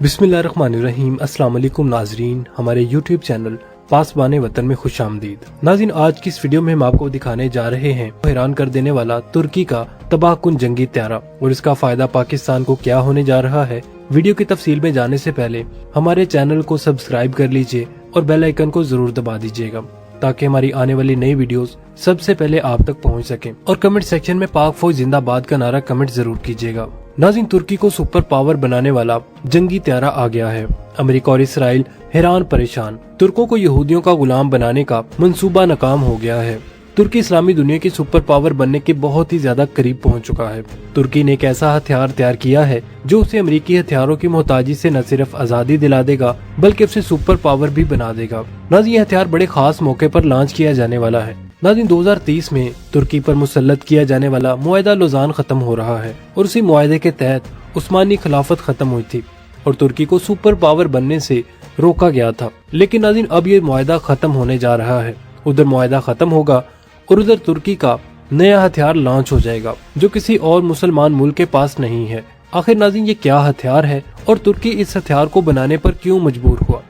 बिस्मिल्लाहिर्रहमानिर्रहीम। अस्सलाम वालेकुम नाजरीन, हमारे यूट्यूब चैनल पासबान वतन में खुश आमदीद। नाज़रीन, आज की इस वीडियो में हम आपको दिखाने जा रहे हैं हैरान कर देने वाला तुर्की का तबाहकुन जंगी त्यारा और इसका फायदा पाकिस्तान को क्या होने जा रहा है। वीडियो की तफसील में जाने से पहले हमारे चैनल को सब्सक्राइब कर लीजिए और बेल आइकन को जरूर दबा दीजिएगा ताकि हमारी आने वाली नई वीडियोस सबसे पहले आप तक पहुंच सके। और कमेंट सेक्शन में पाक फौज जिंदाबाद का नारा कमेंट जरूर कीजिएगा। नाज़रीन, तुर्की को सुपर पावर बनाने वाला जंगी त्यारा आ गया है। अमेरिका और इसराइल हैरान परेशान। तुर्कों को यहूदियों का गुलाम बनाने का मंसूबा नाकाम हो गया है। तुर्की इस्लामी दुनिया की सुपर पावर बनने के बहुत ही ज्यादा करीब पहुंच चुका है। तुर्की ने एक ऐसा हथियार तैयार किया है जो उसे अमेरिकी हथियारों की मोहताजी से न सिर्फ आजादी दिला देगा बल्कि उसे सुपर पावर भी बना देगा। नाज़रीन, ये हथियार बड़े खास मौके पर लॉन्च किया जाने वाला है। नाज़रीन, 2030 में तुर्की पर मुसल्लत किया जाने वाला मुआहदा लौज़ान खत्म हो रहा है और उसी मुआहदे के तहत उस्मानी खिलाफत खत्म हुई थी और तुर्की को सुपर पावर बनने से रोका गया था। लेकिन नाज़रीन, अब ये मुआहदा खत्म होने जा रहा है। उधर मुआहदा खत्म होगा और उधर तुर्की का नया हथियार लॉन्च हो जाएगा जो किसी और मुसलमान मुल्क के पास नहीं है। आखिर नाज़रीन, ये क्या हथियार है और तुर्की इस हथियार को बनाने पर क्यों मजबूर हुआ,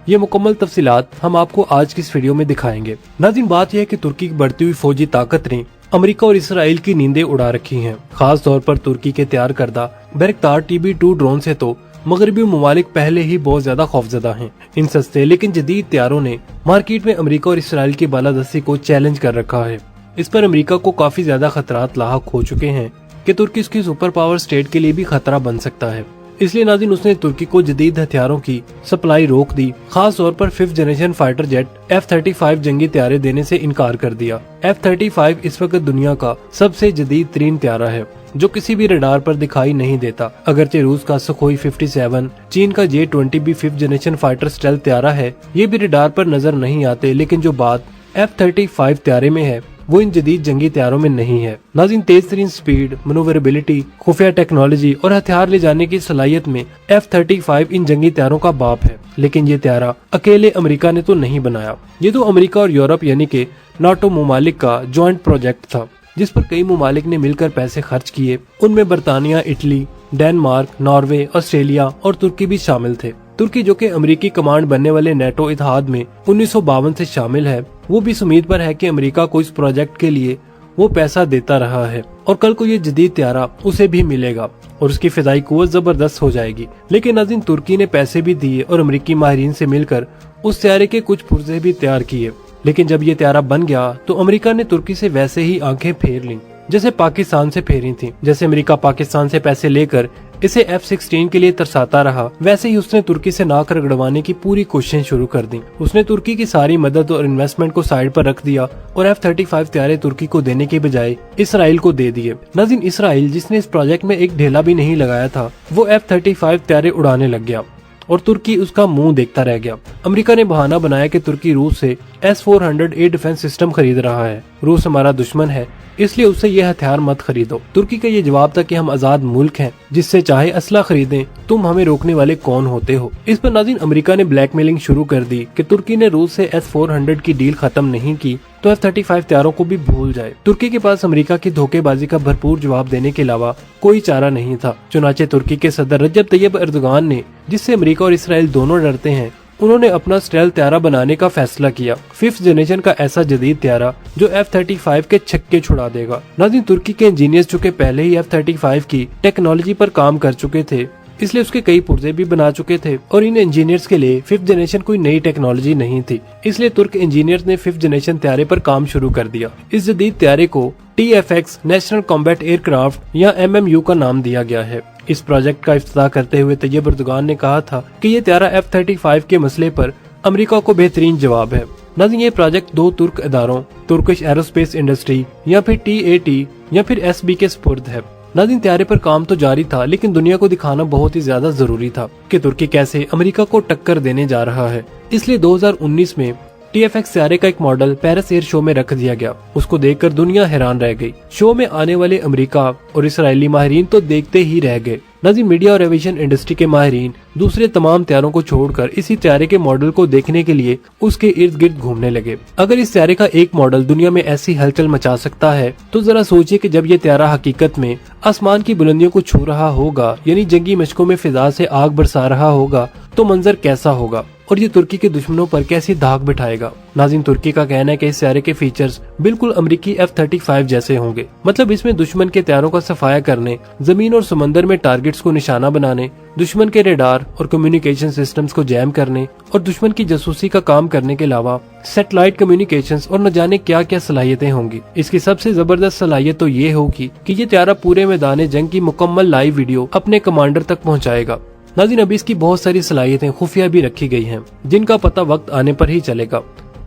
ये मुकम्मल तफसीलात हम आपको आज की इस वीडियो में दिखाएंगे। नाज़रीन, बात यह है कि तुर्की की बढ़ती हुई फौजी ताकत ने अमेरिका और इसराइल की नींदें उड़ा रखी हैं। खास तौर पर तुर्की के तैयार करदा बैरक्तार TB2 ड्रोन से तो मगरबी ममालिक पहले ही बहुत ज्यादा खौफजदा हैं। इन सस्ते लेकिन जदीद तैयारों ने मार्केट में अमेरिका और इसराइल की बालादस्ती को चैलेंज कर रखा है। इस पर अमेरिका को काफी ज्यादा खतरात लाहक हो चुके हैं कि तुर्की उसकी सुपर पावर स्टेट के लिए भी खतरा बन सकता है। इसलिए नाज़रीन, उसने तुर्की को जदीद हथियारों की सप्लाई रोक दी। खास तौर पर 5th generation fighter jet F-35 जंगी त्यारे देने से इनकार कर दिया। F-35 इस वक्त दुनिया का सबसे जदीद तरीन त्यारा है जो किसी भी रडार पर दिखाई नहीं देता। अगरचे रूस का सुखोई 57, चीन का J-20 भी 5th जनरेशन फाइटर स्टेल्थ त्यारा है, ये भी रडार पर नजर नहीं आते। लेकिन जो बात F-35 त्यारे में है वो इन जदीद जंगी त्यारों में नहीं है। नाज़रीन, तेज तरीन स्पीड, मनोवरेबिलिटी, खुफिया टेक्नोलॉजी और हथियार ले जाने की सलाहियत में F-35 इन जंगी त्यारों का बाप है। लेकिन ये त्यारा अकेले अमेरिका ने तो नहीं बनाया। ये तो अमेरिका और यूरोप यानी कि नाटो ममालिक का जॉइंट प्रोजेक्ट था जिस पर कई ममालिक ने मिलकर पैसे खर्च किए। उनमें बरतानिया, इटली, डेनमार्क, नॉर्वे, ऑस्ट्रेलिया और तुर्की भी शामिल थे। तुर्की जो कि अमेरिकी कमांड बनने वाले नेटो इत्तेहाद में 1952 से शामिल है, वो भी इस उम्मीद पर है कि अमेरिका को इस प्रोजेक्ट के लिए वो पैसा देता रहा है और कल को ये जदीद त्यारा उसे भी मिलेगा और उसकी फिजाई कुव्वत जबरदस्त हो जाएगी। लेकिन नाज़रीन, तुर्की ने पैसे भी दिए और अमेरिकी माहिरीन से मिलकर उस त्यारे के कुछ पुर्जे भी तैयार किए। लेकिन जब ये त्यारा बन गया तो अमेरिका ने तुर्की से वैसे ही आंखें फेर लीं जैसे पाकिस्तान से फेरी थी। जैसे अमेरिका पाकिस्तान से पैसे लेकर इसे F-16 के लिए तरसाता रहा, वैसे ही उसने तुर्की से नाक रगड़वाने की पूरी कोशिशें शुरू कर दी। उसने तुर्की की सारी मदद और इन्वेस्टमेंट को साइड पर रख दिया और F-35 त्यारे तुर्की को देने के बजाय इसराइल को दे दिए। नाज़रीन, इसराइल जिसने इस प्रोजेक्ट में एक ढेला भी नहीं लगाया था, वो F-35 त्यारे उड़ाने लग गया और तुर्की उसका मुंह देखता रह गया। अमेरिका ने बहाना बनाया कि तुर्की रूस से S-400 एयर डिफेंस सिस्टम खरीद रहा है। रूस हमारा दुश्मन है, इसलिए उससे ये हथियार मत खरीदो। तुर्की का ये जवाब था कि हम आजाद मुल्क हैं, जिससे चाहे असला खरीदें, तुम हमें रोकने वाले कौन होते हो। इस पर नाज़रीन, अमेरिका ने ब्लैकमेलिंग शुरू कर दी कि तुर्की ने रूस से S-400 की डील खत्म नहीं की तो F-35 त्यारों को भी भूल जाए। तुर्की के पास अमेरिका की धोखेबाजी का भरपूर जवाब देने के अलावा कोई चारा नहीं था। चुनाचे तुर्की के सदर रजब तैयब एर्दोगान ने, जिससे अमेरिका और इसराइल दोनों डरते हैं, उन्होंने अपना स्टेल्थ त्यारा बनाने का फैसला किया। 5th जनरेशन का ऐसा जदीद त्यारा जो F-35 के छक्के छुड़ा देगा। नाज़रीन, तुर्की के इंजीनियर्स जो कि पहले ही F-35 की टेक्नोलॉजी पर काम कर चुके थे, इसलिए उसके कई पुर्जे भी बना चुके थे और इन इंजीनियर्स के लिए 5th जनरेशन कोई नई टेक्नोलॉजी नहीं थी। इसलिए तुर्क इंजीनियर्स ने 5th जनरेशन त्यारे पर काम शुरू कर दिया। इस जदीद त्यारे को TFX नेशनल कॉम्बैट एयरक्राफ्ट या MMU का नाम दिया गया है। इस प्रोजेक्ट का इफ्तिताह करते हुए तैयब एर्दोगान ने कहा था कि ये त्यारा F-35 के मसले पर अमेरिका को बेहतरीन जवाब है। नाज़रीन, ये प्रोजेक्ट दो तुर्क इदारों तुर्किश एरोस्पेस इंडस्ट्री या फिर TAT या फिर SB के स्पुर्द है। नाज़रीन, त्यारे पर काम तो जारी था लेकिन दुनिया को दिखाना बहुत ही ज्यादा जरूरी था कि तुर्की कैसे अमेरिका को टक्कर देने जा रहा है। इसलिए 2019 में TFX त्यारे का एक मॉडल पेरिस एयर शो में रख दिया गया। उसको देखकर दुनिया हैरान रह गई। शो में आने वाले अमेरिका और इसराइली माहिरीन तो देखते ही रह गए। नाज़रीन, मीडिया और एविएशन इंडस्ट्री के माहिरीन दूसरे तमाम त्यारों को छोड़कर इसी त्यारे के मॉडल को देखने के लिए उसके इर्द गिर्द घूमने लगे। अगर इस त्यारे का एक मॉडल दुनिया में ऐसी हलचल मचा सकता है तो जरा सोचिए कि जब ये त्यारा हकीकत में आसमान की बुलंदियों को छू रहा होगा, यानी जंगी मशकों में फिजा से आग बरसा रहा होगा, तो मंजर कैसा होगा और ये तुर्की के दुश्मनों पर कैसी धाक बिठाएगा। नाज़रीन, तुर्की का कहना है कि इस त्यारे के फीचर्स बिल्कुल अमेरिकी F-35 जैसे होंगे। मतलब इसमें दुश्मन के त्यारों का सफाया करने, जमीन और समंदर में टारगेट्स को निशाना बनाने, दुश्मन के रेडार और कम्युनिकेशन सिस्टम्स को जैम करने और दुश्मन की जासूसी का काम करने के अलावा सैटेलाइट कम्युनिकेशंस और न जाने क्या क्या सलाहियतें होंगी। इसकी सबसे जबरदस्त सलाहियत तो ये होगी कि ये त्यारा पूरे मैदान जंग की मुकम्मल लाइव वीडियो अपने कमांडर तक पहुँचाएगा। नाज़रीन, अभी इसकी बहुत सारी सलाहियतें खुफिया भी रखी गई हैं, जिनका पता वक्त आने पर ही चलेगा।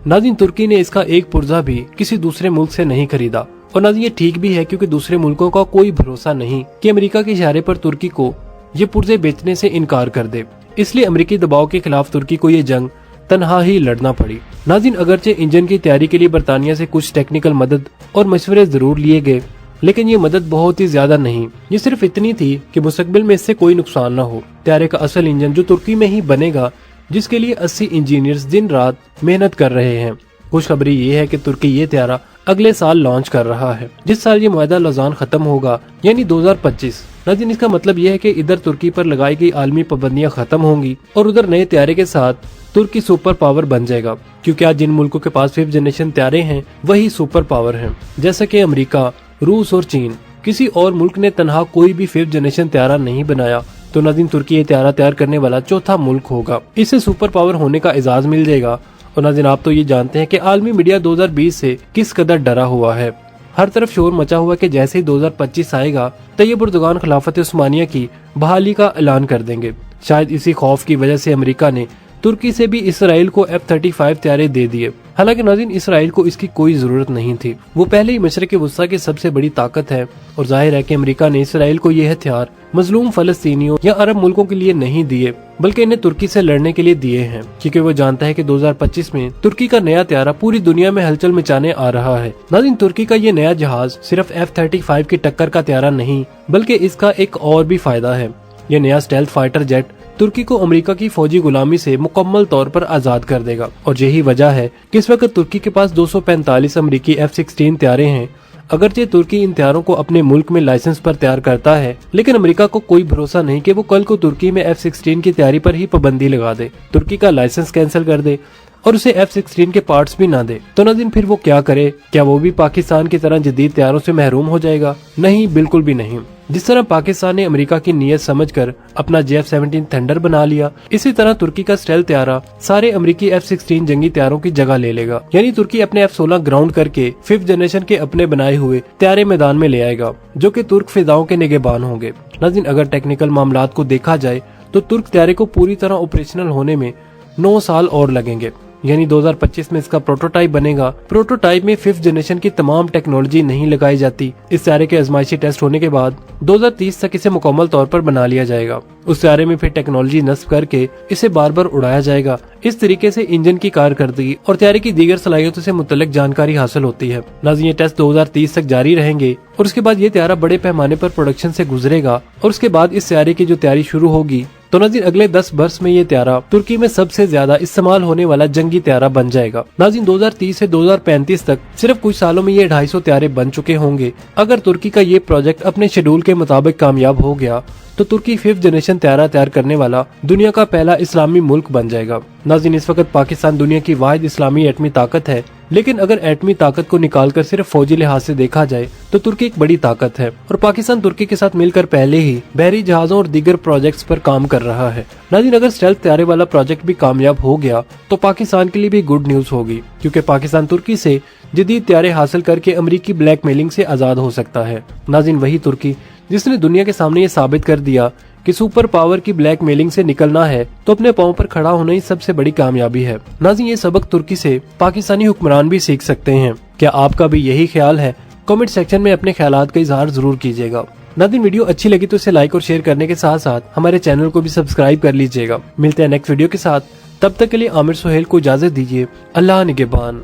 नाज़रीन, तुर्की ने इसका एक पुर्जा भी किसी दूसरे मुल्क से नहीं खरीदा और नाज़रीन ये ठीक भी है, क्योंकि दूसरे मुल्कों का कोई भरोसा नहीं कि अमेरिका के इशारे पर तुर्की को ये पुर्जे बेचने से इनकार कर दे। इसलिए अमेरिकी दबाव के खिलाफ तुर्की को ये जंग तनहा ही लड़ना पड़ी। नाज़रीन, अगरचे इंजन की तैयारी के लिए बरतानिया से कुछ टेक्निकल मदद और मशवरे जरूर लिए गए, लेकिन ये मदद बहुत ही ज्यादा नहीं। ये सिर्फ इतनी थी कि मुस्तकबिल में इससे कोई नुकसान न हो। त्यारे का असल इंजन जो तुर्की में ही बनेगा, जिसके लिए 80 इंजीनियर्स दिन रात मेहनत कर रहे हैं। खुशखबरी ये है कि तुर्की ये त्यारा अगले साल लॉन्च कर रहा है, जिस साल ये मुआहदा लौज़ान खत्म होगा, यानी 2025। नाज़रीन, इसका मतलब ये है कि इधर तुर्की पर लगाई गई आलमी पाबंदियां खत्म होंगी और उधर नए त्यारे के साथ तुर्की सुपर पावर बन जाएगा, क्योंकि आज जिन मुल्कों के पास 5th जनरेशन त्यारे हैं वही सुपर पावर हैं, जैसे कि अमेरिका, रूस और चीन। किसी और मुल्क ने तनहा कोई भी 5th जनरेशन त्यारा नहीं बनाया, तो नाज़रीन तुर्की ये त्यारा तैयार करने वाला चौथा मुल्क होगा। इससे सुपर पावर होने का एजाज मिल जाएगा। और नाज़रीन, आप तो ये जानते हैं कि आलमी मीडिया 2020 से किस कदर डरा हुआ है। हर तरफ शोर मचा हुआ कि जैसे ही 2025 आएगा तैयब एर्दोगान खिलाफत उस्मानिया की बहाली का ऐलान कर देंगे। शायद इसी खौफ की वजह से अमेरिका ने तुर्की से भी इसराइल को F-35 त्यारे दे दिए। हालांकि नाज़रीन, इसराइल को इसकी कोई जरूरत नहीं थी। वो पहले ही मशरिक़ वस्ता की सबसे बड़ी ताकत है और जाहिर है कि अमेरिका ने इसराइल को ये हथियार मजलूम फलस्तीनियों या अरब मुल्कों के लिए नहीं दिए, बल्कि इन्हें तुर्की से लड़ने के लिए दिए हैं, क्योंकि वो जानता है कि 2025 में तुर्की का नया त्यारा पूरी दुनिया में हलचल मचाने आ रहा है। नाज़रीन, तुर्की का ये नया जहाज सिर्फ F-35 की टक्कर का त्यारा नहीं, बल्कि इसका एक और भी फायदा है। ये नया स्टेल्थ फाइटर जेट तुर्की को अमेरिका की फौजी गुलामी से मुकम्मल तौर पर आजाद कर देगा। और यही वजह है कि इस वक्त तुर्की के पास 245 अमेरिकी F-16 त्यारे हैं। अगरचे तुर्की इन त्यारों को अपने मुल्क में लाइसेंस पर तैयार करता है, लेकिन अमेरिका को कोई भरोसा नहीं कि वो कल को तुर्की में F-16 की तैयारी पर ही पाबंदी लगा दे, तुर्की का लाइसेंस कैंसिल कर दे और उसे F-16 के पार्ट्स भी ना दे। तो नाज़रीन, फिर वो क्या करे? क्या वो भी पाकिस्तान की तरह जदीद त्यारों से महरूम हो जाएगा? नहीं, बिल्कुल भी नहीं। जिस तरह पाकिस्तान ने अमेरिका की नीयत समझकर अपना JF-17 थंडर बना लिया, इसी तरह तुर्की का स्टेल्थ त्यारा सारे अमेरिकी F-16 जंगी त्यारों की जगह ले लेगा। यानी तुर्की अपने F-16 ग्राउंड करके 5th जनरेशन के अपने बनाए हुए त्यारे मैदान में ले आएगा, जो कि तुर्क फिजाओं के निगहबान होंगे। नाज़रीन, अगर टेक्निकल मामलात को देखा जाए तो तुर्क त्यारे को पूरी तरह ऑपरेशनल होने में 9 साल और लगेंगे, यानी 2025 में इसका प्रोटोटाइप बनेगा। प्रोटोटाइप में 5th जनरेशन की तमाम टेक्नोलॉजी नहीं लगाई जाती। इस त्यारे के आजमाइशी टेस्ट होने के बाद 2030 तक इसे मुकम्मल तौर पर बना लिया जाएगा। उस त्यारे में फिर टेक्नोलॉजी नस्ब करके इसे बार बार उड़ाया जाएगा। इस तरीके से इंजन की कारकर्दगी और त्यारे की दीगर सलाहियतों से मुतल्लिक जानकारी हासिल होती है। नाज़रीन, ये टेस्ट 2030 तक जारी रहेंगे और उसके बाद ये त्यारा बड़े पैमाने पर प्रोडक्शन से गुजरेगा और उसके बाद इस त्यारे की जो तैयारी शुरू होगी, तो नाज़रीन अगले 10 वर्ष में ये त्यारा तुर्की में सबसे ज्यादा इस्तेमाल होने वाला जंगी त्यारा बन जाएगा। नाज़रीन, 2030 से 2035 तक सिर्फ कुछ सालों में ये 250 त्यारे बन चुके होंगे। अगर तुर्की का ये प्रोजेक्ट अपने शेड्यूल के मुताबिक कामयाब हो गया तो तुर्की 5th जनरेशन त्यारा तैयार करने वाला दुनिया का पहला इस्लामी मुल्क बन जाएगा। नाज़रीन, इस वक्त पाकिस्तान दुनिया की वाहिद इस्लामी एटमी ताकत है, लेकिन अगर एटमी ताकत को निकालकर सिर्फ फौजी लिहाज से देखा जाए तो तुर्की एक बड़ी ताकत है और पाकिस्तान तुर्की के साथ मिलकर पहले ही बहरी जहाजों और दीगर प्रोजेक्ट्स पर काम कर रहा है। नाज़रीन, अगर स्टेल्थ त्यारे वाला प्रोजेक्ट भी कामयाब हो गया तो पाकिस्तान के लिए भी गुड न्यूज होगी, क्योंकि पाकिस्तान तुर्की से जदीद त्यारे हासिल करके अमरीकी ब्लैकमेलिंग से आजाद हो सकता है। नाज़रीन, वही तुर्की जिसने दुनिया के सामने ये साबित कर दिया कि सुपर पावर की ब्लैकमेलिंग से निकलना है तो अपने पांव पर खड़ा होना ही सबसे बड़ी कामयाबी है। नाज़रीन, ये सबक तुर्की से पाकिस्तानी हुक्मरान भी सीख सकते हैं। क्या आपका भी यही ख्याल है? कमेंट सेक्शन में अपने ख्यालात का इजहार जरूर कीजिएगा। नाज़रीन, वीडियो अच्छी लगी तो इसे लाइक और शेयर करने के साथ साथ हमारे चैनल को भी सब्सक्राइब कर लीजिएगा। मिलते हैं नेक्स्ट वीडियो के साथ। तब तक के लिए आमिर सुहेल को इजाजत दीजिए। अल्लाह निगहबान।